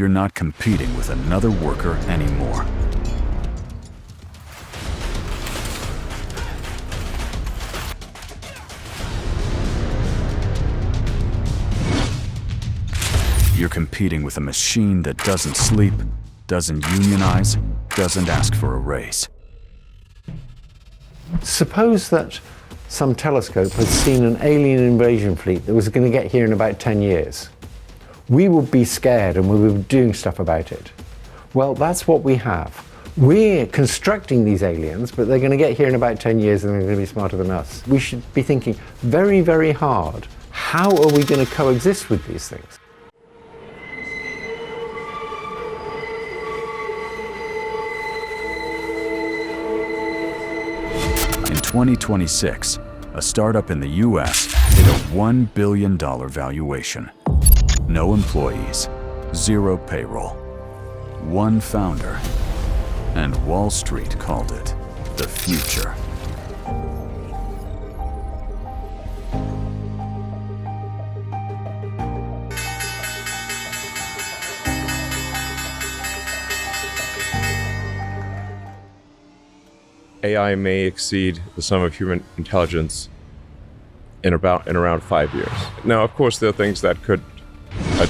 you're not competing with another worker anymore. You're competing with a machine that doesn't sleep, doesn't unionize, doesn't ask for a raise. Suppose that some telescope had seen an alien invasion fleet that was going to get here in about 10 years. We would be scared and we would be doing stuff about it. Well, that's what we have. We're constructing these aliens, but they're going to get here in about 10 years and they're going to be smarter than us. We should be thinking very, very hard, how are we going to coexist with these things? In 2026, a startup in the US hit a $1 billion valuation. No employees, zero payroll, one founder, and Wall Street called it the future. AI may exceed the sum of human intelligence in around 5 years. Now, of course, there are things that could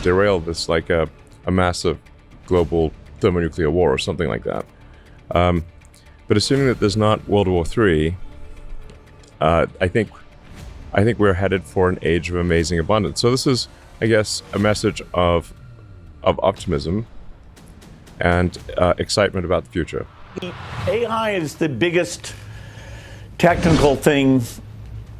derail this, like a massive global thermonuclear war or something like that. But assuming that there's not World War III, I think we're headed for an age of amazing abundance. So this is, I guess, a message of optimism and excitement about the future. AI is the biggest technical thing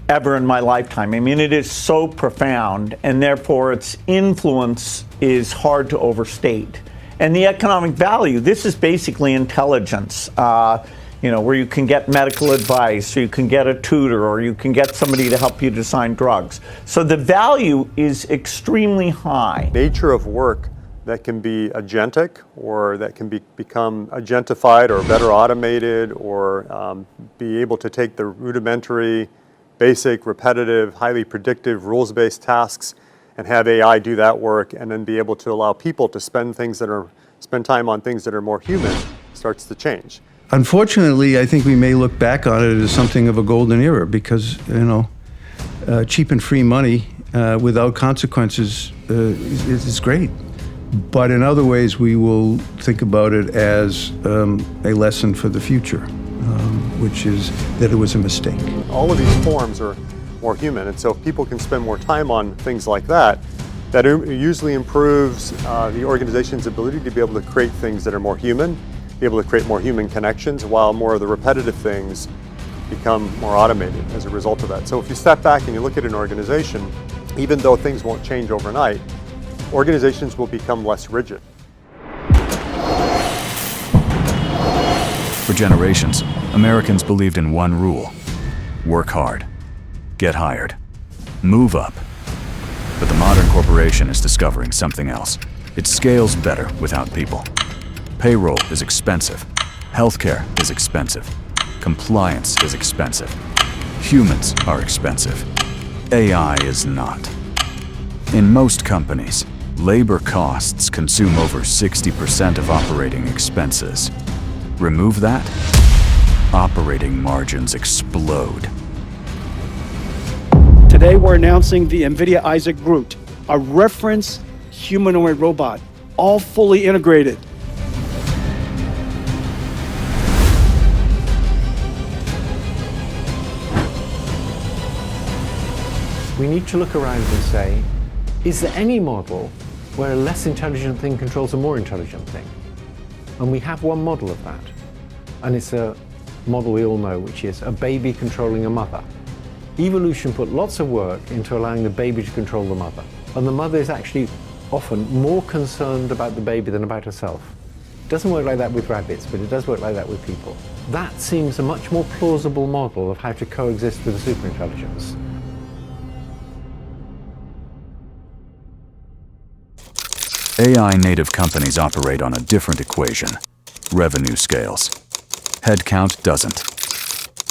ever in my lifetime. I mean, it is so profound, and therefore its influence is hard to overstate. And the economic value, this is basically intelligence, where you can get medical advice, or you can get a tutor, or you can get somebody to help you design drugs. So the value is extremely high. Nature of work that can be agentic, or that can become agentified or better automated, or be able to take the rudimentary, basic, repetitive, highly predictive, rules-based tasks and have AI do that work, and then be able to allow people to spend time on things that are more human, starts to change. Unfortunately, I think we may look back on it as something of a golden era because, cheap and free money without consequences is great. But in other ways, we will think about it as a lesson for the future, which is that it was a mistake. All of these forms are more human, and so if people can spend more time on things like that, that usually improves the organization's ability to be able to create things that are more human, be able to create more human connections, while more of the repetitive things become more automated as a result of that. So if you step back and you look at an organization, even though things won't change overnight, organizations will become less rigid. For generations, Americans believed in one rule: work hard, get hired, move up. But the modern corporation is discovering something else. It scales better without people. Payroll is expensive. Healthcare is expensive. Compliance is expensive. Humans are expensive. AI is not. In most companies, labor costs consume over 60% of operating expenses. Remove that, operating margins explode. Today we're announcing the NVIDIA Isaac Brute, a reference humanoid robot, all fully integrated. We need to look around and say, is there any model where a less intelligent thing controls a more intelligent thing? And we have one model of that. And it's a model we all know, which is a baby controlling a mother. Evolution put lots of work into allowing the baby to control the mother. And the mother is actually often more concerned about the baby than about herself. It doesn't work like that with rabbits, but it does work like that with people. That seems a much more plausible model of how to coexist with a superintelligence. AI-native companies operate on a different equation: revenue scales. Headcount doesn't.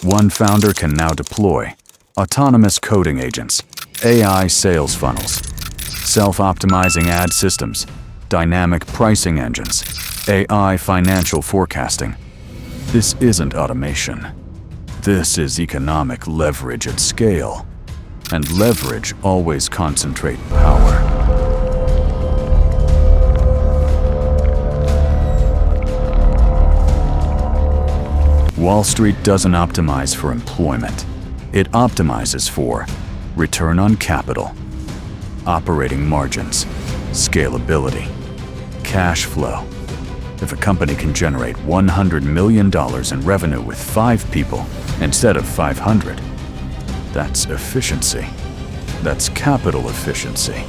One founder can now deploy autonomous coding agents, AI sales funnels, self-optimizing ad systems, dynamic pricing engines, AI financial forecasting. This isn't automation. This is economic leverage at scale. And leverage always concentrates power. Wall Street doesn't optimize for employment. It optimizes for return on capital, operating margins, scalability, cash flow. If a company can generate $100 million in revenue with 5 people instead of 500, that's efficiency. That's capital efficiency.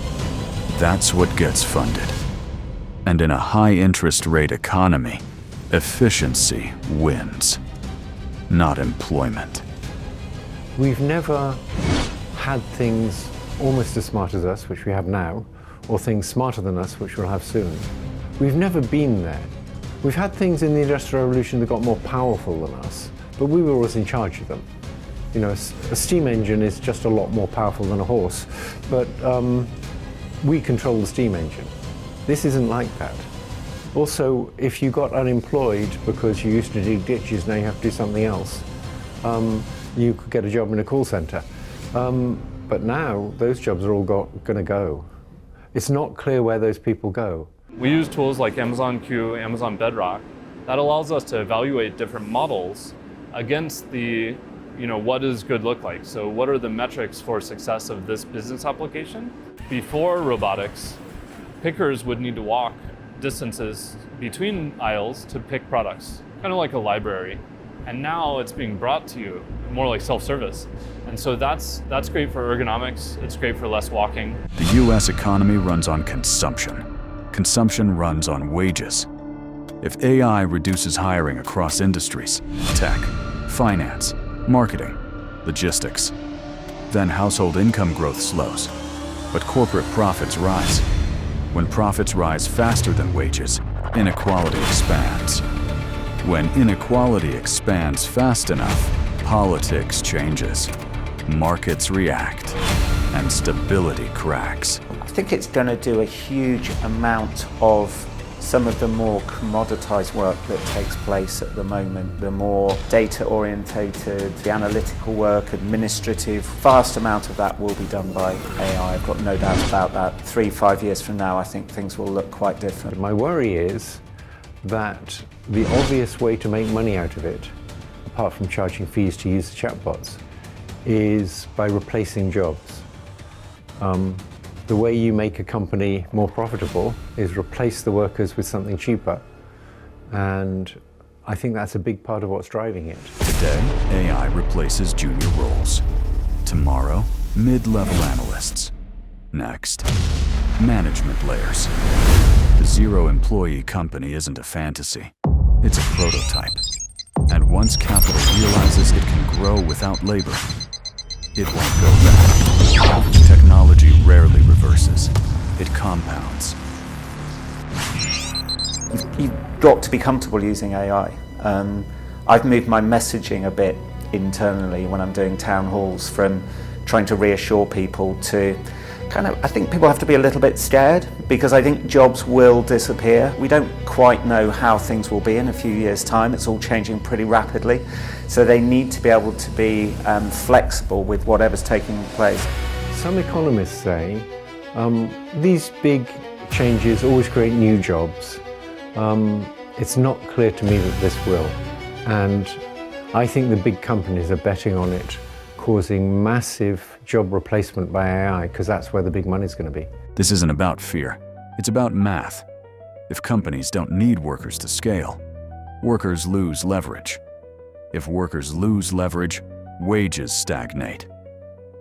That's what gets funded. And in a high-interest rate economy, efficiency wins, not employment. We've never had things almost as smart as us, which we have now, or things smarter than us, which we'll have soon. We've never been there. We've had things in the Industrial Revolution that got more powerful than us, but we were always in charge of them. You know, a steam engine is just a lot more powerful than a horse, but we control the steam engine. This isn't like that. Also, if you got unemployed because you used to dig ditches, now you have to do something else, you could get a job in a call center. But now, those jobs are all going to go. It's not clear where those people go. We use tools like Amazon Q, Amazon Bedrock, that allows us to evaluate different models against the, what does good look like? So what are the metrics for success of this business application? Before robotics, pickers would need to walk distances between aisles to pick products, kind of like a library. And now it's being brought to you, more like self-service. And so that's great for ergonomics, it's great for less walking. The US economy runs on consumption. Consumption runs on wages. If AI reduces hiring across industries, tech, finance, marketing, logistics, then household income growth slows, but corporate profits rise. When profits rise faster than wages, inequality expands. When inequality expands fast enough, politics changes, markets react, and stability cracks. I think it's going to do a huge amount of some of the more commoditized work that takes place at the moment, the more data-orientated, the analytical work, administrative, vast amount of that will be done by AI. I've got no doubt about that. 3-5 years from now, I think things will look quite different. My worry is that the obvious way to make money out of it, apart from charging fees to use the chatbots, is by replacing jobs. The way you make a company more profitable is replace the workers with something cheaper. And I think that's a big part of what's driving it. Today, AI replaces junior roles. Tomorrow, mid-level analysts. Next, management layers. The zero-employee company isn't a fantasy. It's a prototype. And once capital realizes it can grow without labor, it won't go back. Technology rarely reverses. It compounds. You've got to be comfortable using AI. I've moved my messaging a bit internally when I'm doing town halls from trying to reassure people to I think people have to be a little bit scared because I think jobs will disappear. We don't quite know how things will be in a few years' time. It's all changing pretty rapidly. So they need to be able to be flexible with whatever's taking place. Some economists say these big changes always create new jobs. It's not clear to me that this will. And I think the big companies are betting on it causing massive job replacement by AI because that's where the big money's going to be. This isn't about fear. It's about math. If companies don't need workers to scale, workers lose leverage. If workers lose leverage, wages stagnate.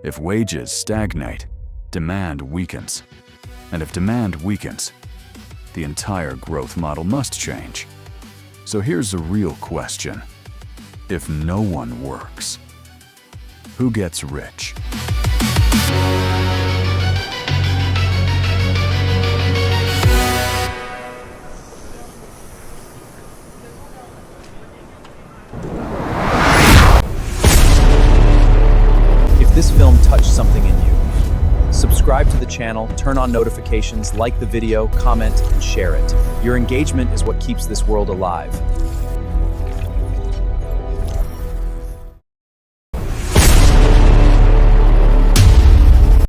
If wages stagnate, demand weakens. And if demand weakens, the entire growth model must change. So here's the real question. If no one works, who gets rich? If this film touched something in you, subscribe subscribe to the channel, turn on notifications, like the video, comment, and share it. Your engagement is what keeps this world alive.